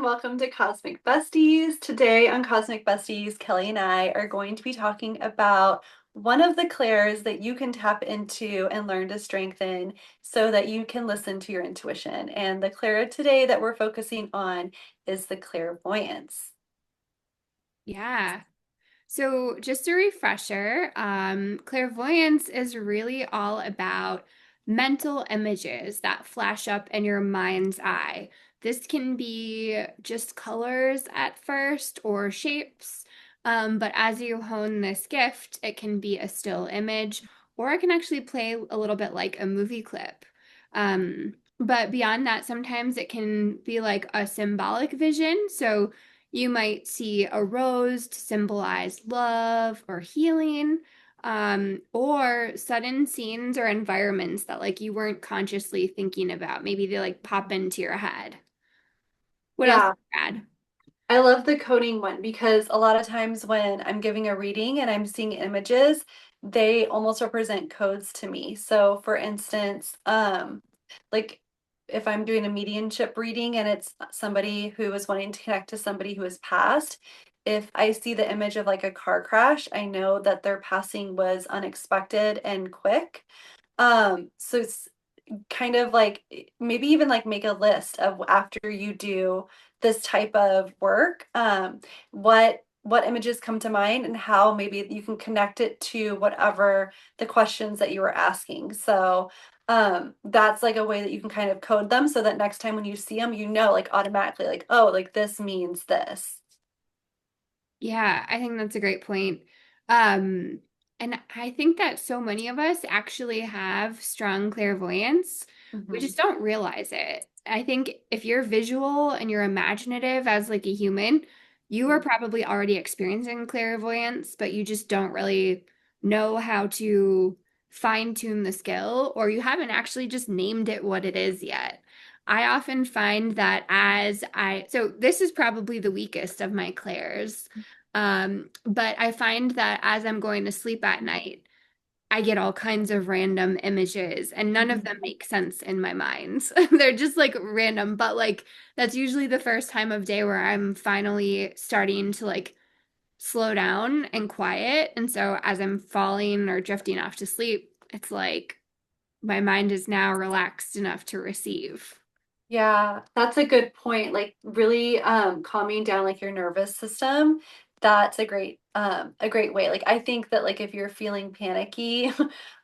welcome to Cosmic Besties. Today on Cosmic Besties, Kelly and I are going to be talking about one of the clairs that you can tap into and learn to strengthen so that you can listen to your intuition. And the clair today that we're focusing on is the clairvoyance. Yeah. So just a refresher, clairvoyance is really all about mental images that flash up in your mind's eye. This can be just colors at first or shapes, but as you hone this gift, it can be a still image or it can actually play a little bit like a movie clip. But beyond that, sometimes it can be like a symbolic vision. So you might see a rose to symbolize love or healing, or sudden scenes or environments that like you weren't consciously thinking about. Maybe they like pop into your head. What else Yeah, is bad? I love the coding one because a lot of times when I'm giving a reading and I'm seeing images, they almost represent codes to me. So for instance, like if I'm doing a mediumship reading and it's somebody who is wanting to connect to somebody who has passed, if I see the image of like a car crash, I know that their passing was unexpected and quick. So it's kind of like maybe even like make a list of after you do this type of work, what images come to mind and how maybe you can connect it to whatever the questions that you were asking. So that's like a way that you can kind of code them so that next time when you see them, you know, like automatically, like, oh, like this means this. Yeah, I think that's a great point. Um, and I think that so many of us actually have strong clairvoyance. We Hmm. just don't realize it. I think if you're visual and you're imaginative as like a human, you are probably already experiencing clairvoyance, but you just don't really know how to fine-tune the skill, or you haven't actually just named it what it is yet. I often find that so this is probably the weakest of my clairs. But I find that as I'm going to sleep at night, I get all kinds of random images and none of them make sense in my mind. They're just like random, but like that's usually the first time of day where I'm finally starting to like slow down and quiet. And so as I'm falling or drifting off to sleep, it's like my mind is now relaxed enough to receive. Yeah, that's a good point. Like really calming down like your nervous system. That's a great way. Like I think that like if you're feeling panicky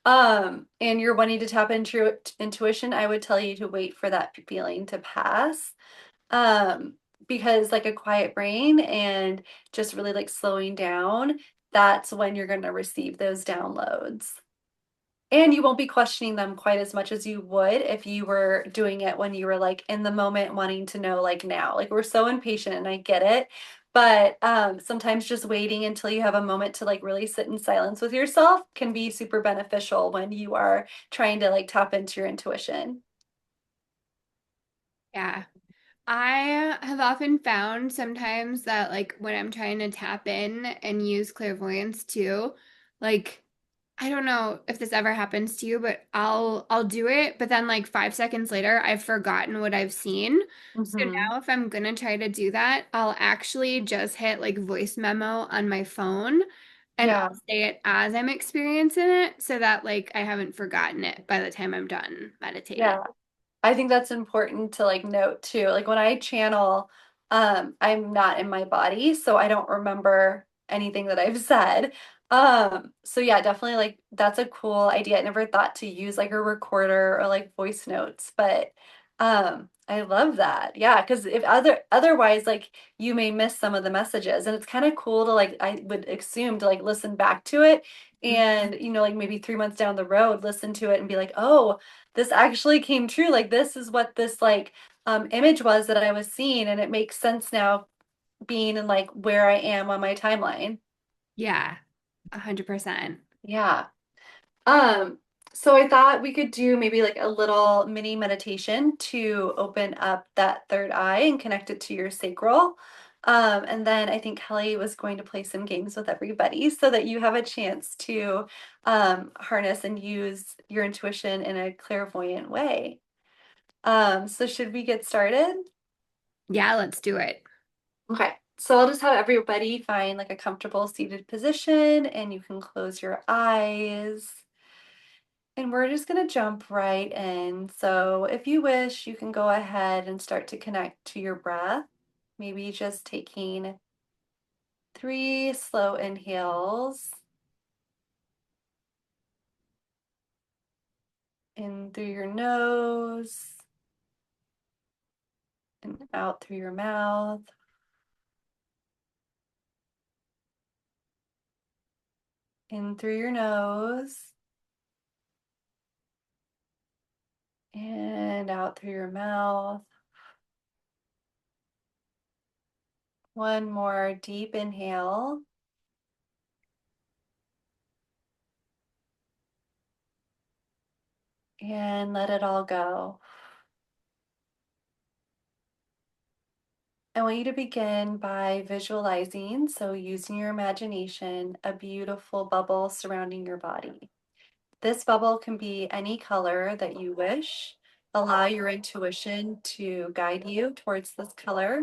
and you're wanting to tap into your intuition, I would tell you to wait for that feeling to pass. Um because like a quiet brain and just really like slowing down, that's when you're going to receive those downloads. And you won't be questioning them quite as much as you would if you were doing it when you were like in the moment wanting to know like now. Like we're so impatient and I get it. But sometimes just waiting until you have a moment to like really sit in silence with yourself can be super beneficial when you are trying to like tap into your intuition. Yeah. I have often found sometimes that like when I'm trying to tap in and use clairvoyance too, like I don't know if this ever happens to you, but I'll do it, but then like 5 seconds later, I've forgotten what I've seen. So Hmm. now if I'm gonna try to do that, I'll actually just hit like voice memo on my phone and Yeah. I'll say it as I'm experiencing it so that like I haven't forgotten it by the time I'm done meditating. Yeah. I think that's important to like note too. Like when I channel, I'm not in my body, so I don't remember anything that I've said. So yeah, definitely like that's a cool idea. I never thought to use like a recorder or like voice notes, but I love that. Yeah, because if otherwise like you may miss some of the messages and it's kind of cool to like I would assume to like listen back to it and you know like maybe 3 months down the road listen to it and be like, "Oh, this actually came true. Like this is what this like image was that I was seeing and it makes sense now being in like where I am on my timeline." Yeah, 100%. Yeah. Um so I thought we could do maybe like a little mini meditation to open up that third eye and connect it to your sacral. And then I think Kelly was going to play some games with everybody so that you have a chance to harness and use your intuition in a clairvoyant way. So should we get started? Yeah, let's do it. Okay. So I'll just have everybody find like a comfortable seated position and you can close your eyes. And we're just going to jump right in. So if you wish, you can go ahead and start to connect to your breath. Maybe just taking 3 slow inhales in through your nose and out through your mouth. In through your nose and out through your mouth. One more deep inhale. And let it all go. I want you to begin by visualizing, so using your imagination, a beautiful bubble surrounding your body. This bubble can be any color that you wish. Allow your intuition to guide you towards this color.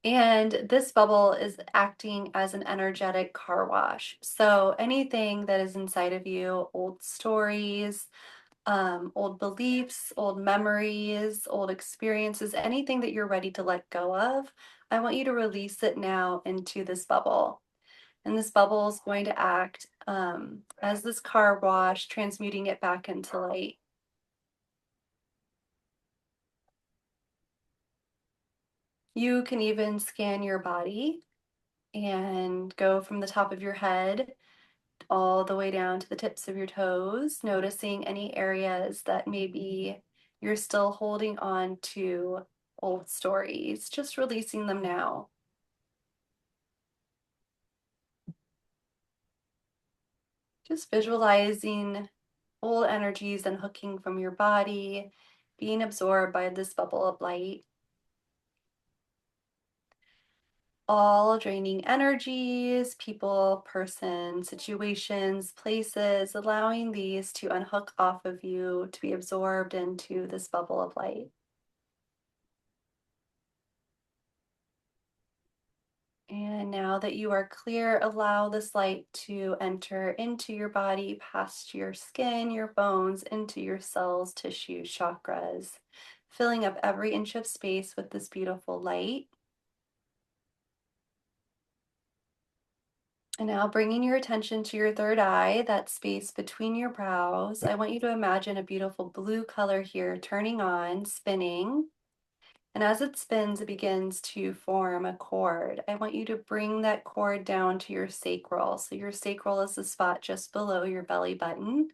And this bubble is acting as an energetic car wash. So anything that is inside of you, old stories, old beliefs, old memories, old experiences, anything that you're ready to let go of, I want you to release it now into this bubble. And this bubble is going to act as this car wash, transmuting it back into light. You can even scan your body and go from the top of your head all the way down to the tips of your toes, noticing any areas that maybe you're still holding on to old stories, just releasing them now. Just visualizing old energies unhooking from your body, being absorbed by this bubble of light. All draining energies, people, person, situations, places, allowing these to unhook off of you to be absorbed into this bubble of light. And now that you are clear, allow this light to enter into your body, past your skin, your bones, into your cells, tissues, chakras, filling up every inch of space with this beautiful light. And now bringing your attention to your third eye, that space between your brows, I want you to imagine a beautiful blue color here turning on, spinning. And as it spins, it begins to form a cord. I want you to bring that cord down to your sacral. So your sacral is the spot just below your belly button.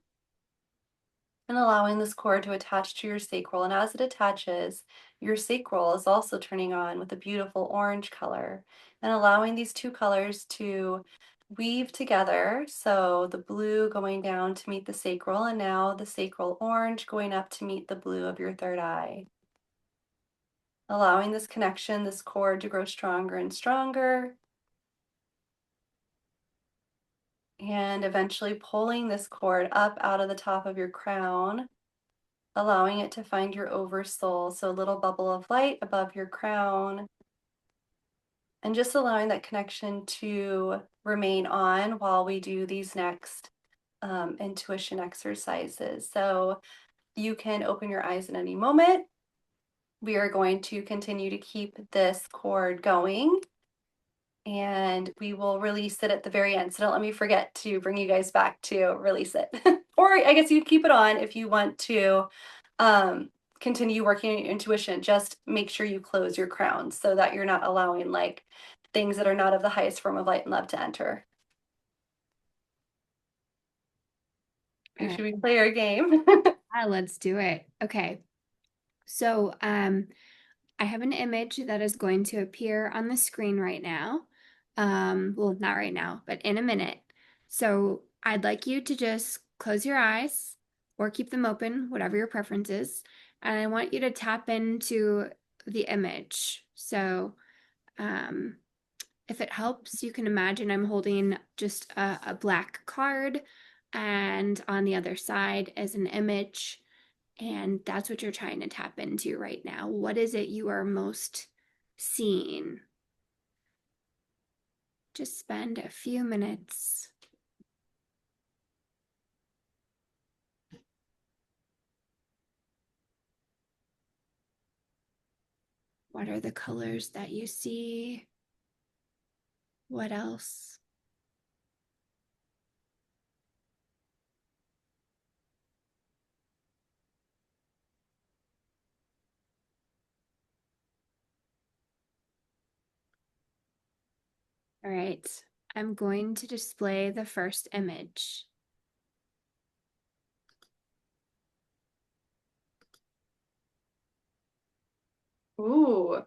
And allowing this cord to attach to your sacral. And as it attaches, your sacral is also turning on with a beautiful orange color. And allowing these two colors to weave together. So the blue going down to meet the sacral, and now the sacral orange going up to meet the blue of your third eye. Allowing this connection, this cord to grow stronger and stronger. And eventually pulling this cord up out of the top of your crown, allowing it to find your oversoul. So a little bubble of light above your crown. And just allowing that connection to remain on while we do these next intuition exercises. So you can open your eyes at any moment. We are going to continue to keep this cord going and we will release it at the very end. So don't let me forget to bring you guys back to release it. Or I guess you keep it on if you want to continue working on your intuition. Just make sure you close your crown so that you're not allowing like things that are not of the highest form of light and love to enter. All right. Should we play our game? Let's do it. Okay. So, I have an image that is going to appear on the screen right now. Well, not right now, but in a minute. So I'd like you to just close your eyes or keep them open, whatever your preference is. And I want you to tap into the image. So um, if it helps, you can imagine I'm holding just a black card, and on the other side is an image. And that's what you're trying to tap into right now. What is it you are most seeing? Just spend a few minutes. What are the colors that you see? What else? All right, I'm going to display the first image. Ooh,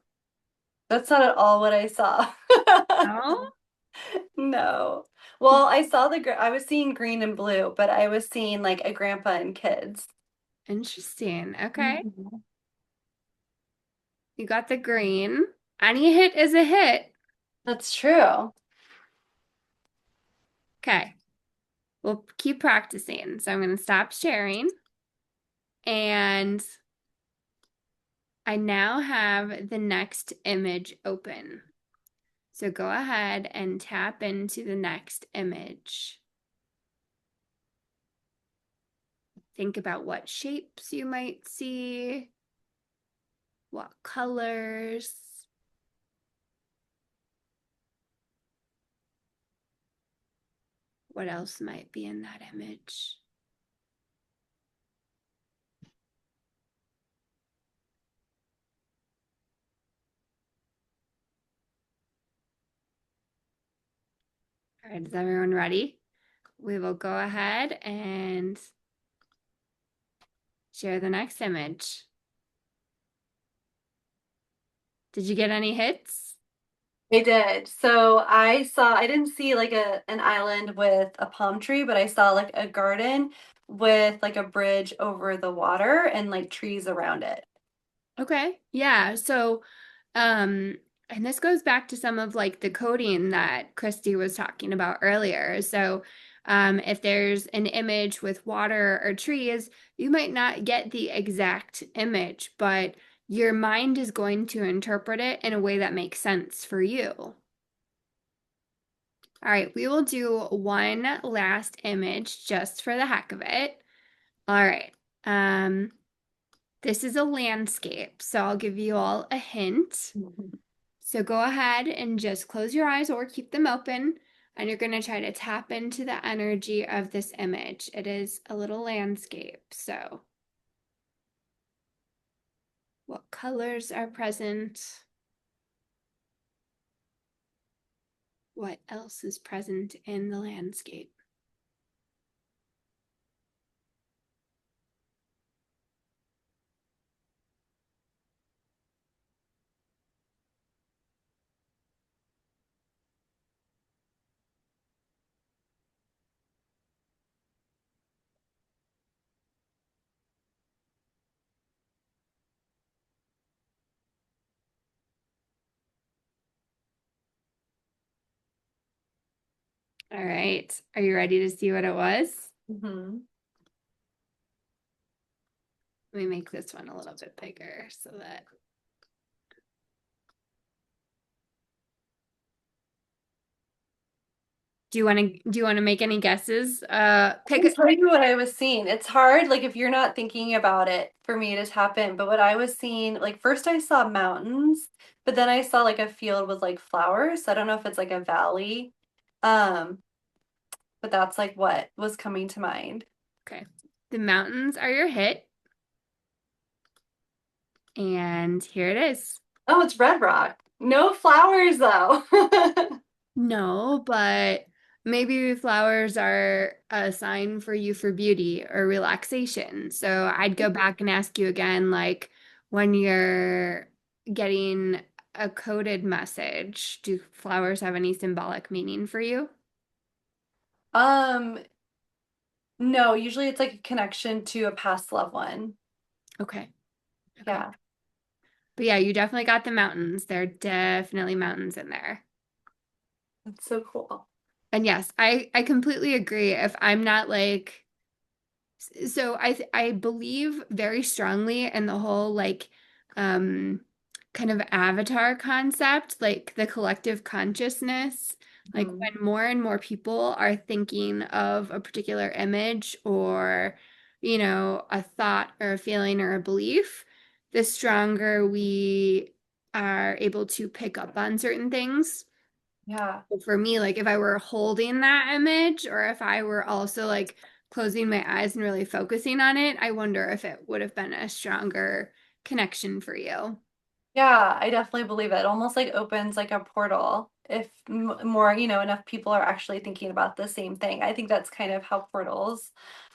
that's not at all what I saw. Oh, No. Well, I saw I was seeing green and blue, but I was seeing like a grandpa and kids. interesting. Okay. Mhm. You got the green. Any hit is a hit. That's true. Okay. We'll keep practicing. So I'm going to stop sharing. And I now have the next image open. So go ahead and tap into the next image. Think about what shapes you might see, what colors, what else might be in that image. All right, is everyone ready? We will go ahead and share the next image. Did you get any hits? I did. So I didn't see like an island with a palm tree, but I saw like a garden with like a bridge over the water and like trees around it. Okay. Yeah. So, um, and this goes back to some of like the coding that Christy was talking about earlier. So, if there's an image with water or trees, you might not get the exact image, but your mind is going to interpret it in a way that makes sense for you. All right, we will do one last image just for the heck of it. All right. Um, this is a landscape, so I'll give you all a hint. Mhm. So go ahead and just close your eyes or keep them open, and you're going to try to tap into the energy of this image. It is a little landscape. So, what colors are present? What else is present in the landscape? All right. Are you ready to see what it was? Mhm. Let me make this one a little bit bigger so that do you want to make any guesses? I can tell you what I was seeing. It's hard, like if you're not thinking about it for me to tap in. But what I was seeing, like first I saw mountains, but then I saw like a field with like flowers. So I don't know if it's like a valley. Um, but that's like what was coming to mind. Okay. The mountains are your hit, and here it is. Oh, it's Red Rock. No flowers though. No, but maybe flowers are a sign for you for beauty or relaxation. So I'd go back and ask you again, like when you're getting a coded message, do flowers have any symbolic meaning for you? Um, no, usually it's like a connection to a past loved one. Okay. Okay. Yeah, But yeah, you definitely got the mountains. There are definitely mountains in there. that's so cool. And yes, I completely agree. If I'm not like So I believe very strongly in the whole like um kind of avatar concept, like the collective consciousness. Like Mhm. when more and more people are thinking of a particular image or, a thought or a feeling or a belief, the stronger we are able to pick up on certain things. Yeah. For me, like if I were holding that image or if I were also like closing my eyes and really focusing on it, I wonder if it would have been a stronger connection for you. Yeah, I definitely believe it. It almost like opens like a portal if more, enough people are actually thinking about the same thing. I think that's kind of how portals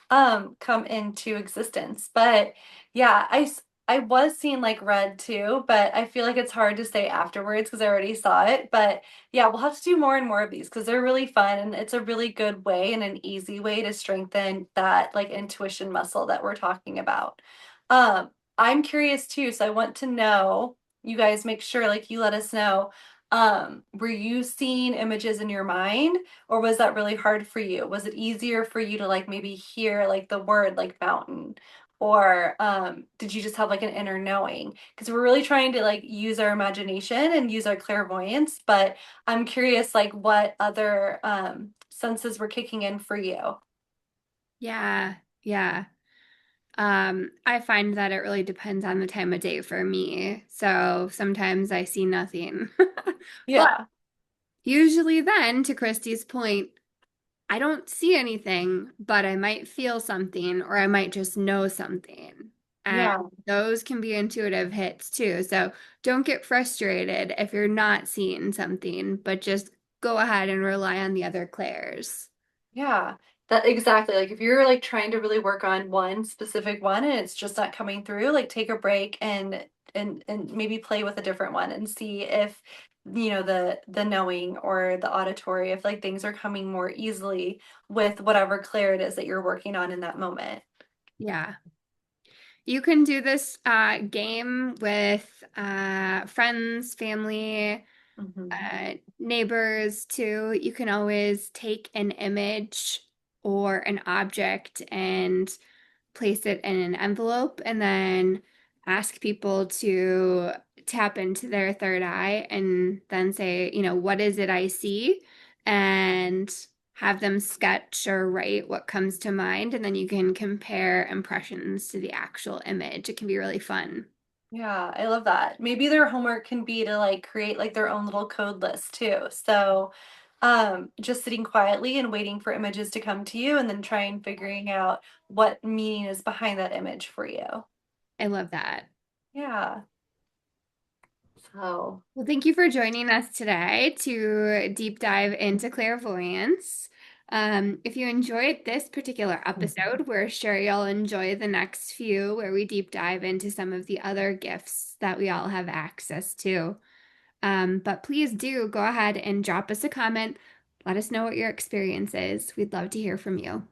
come into existence. But yeah, I was seeing like red too, but I feel like it's hard to say afterwards because I already saw it. But yeah, we'll have to do more and more of these because they're really fun and it's a really good way and an easy way to strengthen that like intuition muscle that we're talking about. I'm curious too, so I want to know, you guys make sure like you let us know, were you seeing images in your mind? Or was that really hard for you? Was it easier for you to like maybe hear like the word like mountain? Or did you just have like an inner knowing? Because we're really trying to like use our imagination and use our clairvoyance, but I'm curious like what other senses were kicking in for you. Yeah, yeah. I find that it really depends on the time of day for me. So sometimes I see nothing. But Yeah, usually then, to Christy's point, I don't see anything, but I might feel something or I might just know something. And yeah. those can be intuitive hits too. So don't get frustrated if you're not seeing something, but just go ahead and rely on the other clairs. Yeah, that exactly. Like if you're like trying to really work on one specific one and it's just not coming through, like take a break and maybe play with a different one and see if the knowing or the auditory if like things are coming more easily with whatever clair it is that you're working on in that moment. Yeah. You can do this game with friends, family, Hmm. neighbors too. You can always take an image or an object and place it in an envelope and then ask people to tap into their third eye and then say, what is it I see? And have them sketch or write what comes to mind. And then you can compare impressions to the actual image. It can be really fun. Yeah, I love that. Maybe their homework can be to like create like their own little code list too. So, just sitting quietly and waiting for images to come to you and then trying figuring out what meaning is behind that image for you. I love that. Yeah. So, Well, thank you for joining us today to deep dive into clairvoyance. If you enjoyed this particular episode, we're sure you'll enjoy the next few where we deep dive into some of the other gifts that we all have access to. But please do go ahead and drop us a comment. Let us know what your experience is. We'd love to hear from you.